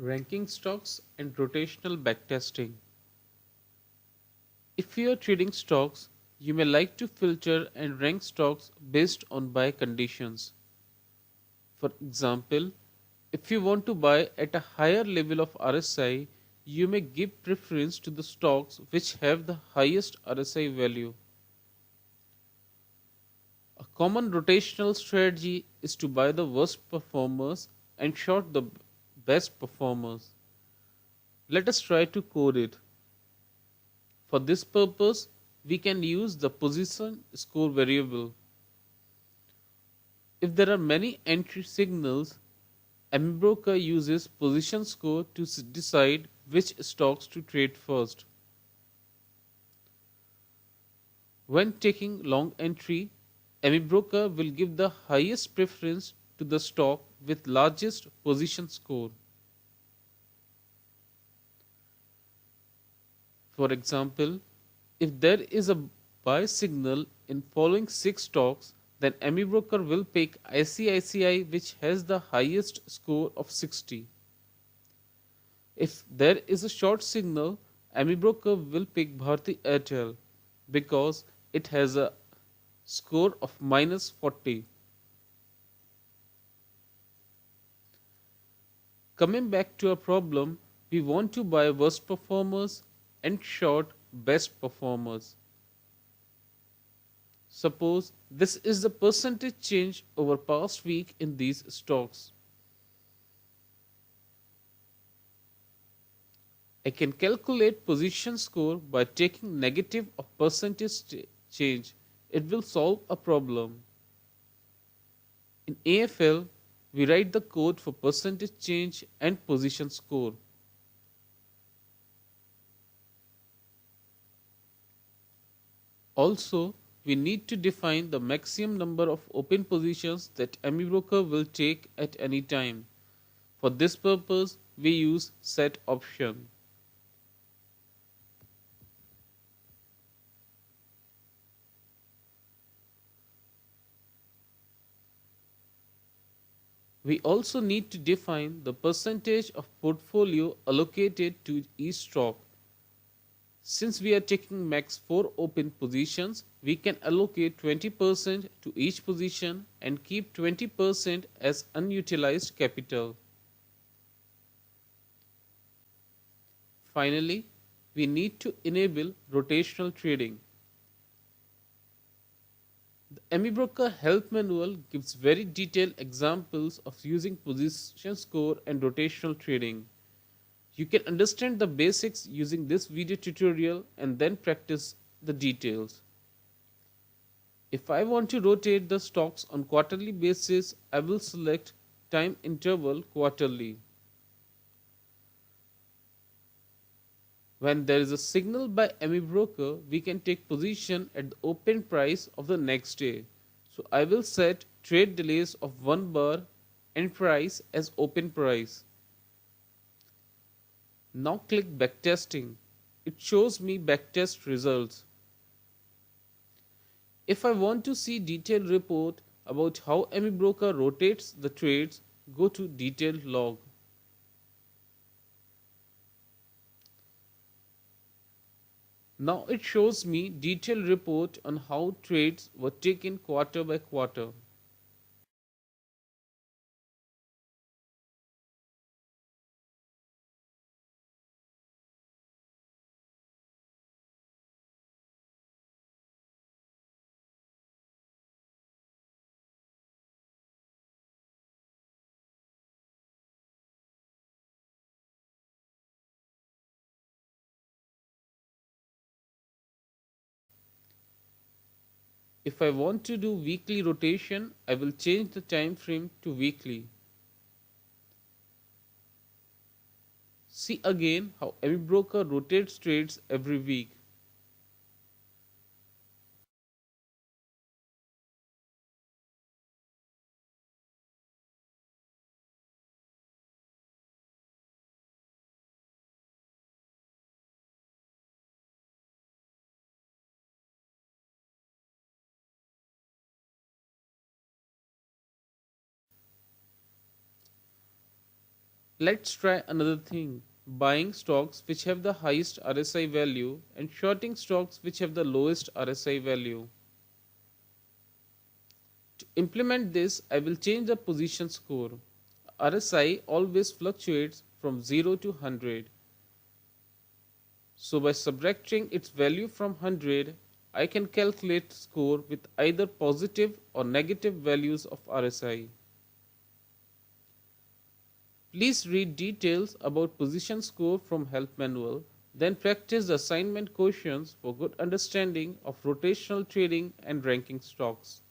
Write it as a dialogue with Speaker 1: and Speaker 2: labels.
Speaker 1: Ranking stocks and rotational backtesting. If you are trading stocks, you may like to filter and rank stocks based on buy conditions. For example, if you want to buy at a higher level of RSI, you may give preference to the stocks which have the highest RSI value. A common rotational strategy is to buy the worst performers and short the best performers. Let us try to code it. For this purpose, we can use the position score variable. If there are many entry signals, Amibroker uses position score to decide which stocks to trade first. When taking long entry, Amibroker will give the highest preference to the stock with largest position score. For example, if there is a buy signal in following 6 stocks, then Amibroker will pick ICICI which has the highest score of 60. If there is a short signal, Amibroker will pick Bharti Airtel because it has a score of minus 40. Coming back to our problem, we want to buy worst performers and short best performers. Suppose this is the percentage change over past week in these stocks. I can calculate position score by taking negative of percentage change. It will solve a problem. In AFL, we write the code for percentage change and position score. Also, we need to define the maximum number of open positions that Amibroker will take at any time. For this purpose, we use set option. We also need to define the percentage of portfolio allocated to each stock. Since we are taking max 4 open positions, we can allocate 20% to each position and keep 20% as unutilized capital. Finally, we need to enable rotational trading. The Amibroker help manual gives very detailed examples of using position score and rotational trading. You can understand the basics using this video tutorial and then practice the details. If I want to rotate the stocks on quarterly basis, I will select time interval quarterly. When there is a signal by Amibroker, we can take position at the open price of the next day. So I will set trade delays of 1 bar and price as open price. Now click backtesting. It shows me backtest results. If I want to see detailed report about how Amibroker rotates the trades, go to detailed log. Now it shows me detailed report on how trades were taken quarter by quarter. If I want to do weekly rotation, I will change the time frame to weekly. See again how Amibroker rotates trades every week. Let's try another thing: buying stocks which have the highest RSI value and shorting stocks which have the lowest RSI value. To implement this, I will change the position score. RSI always fluctuates from 0 to 100. So by subtracting its value from 100, I can calculate score with either positive or negative values of RSI. Please read details about position score from help manual, then practice the assignment questions for good understanding of rotational trading and ranking stocks.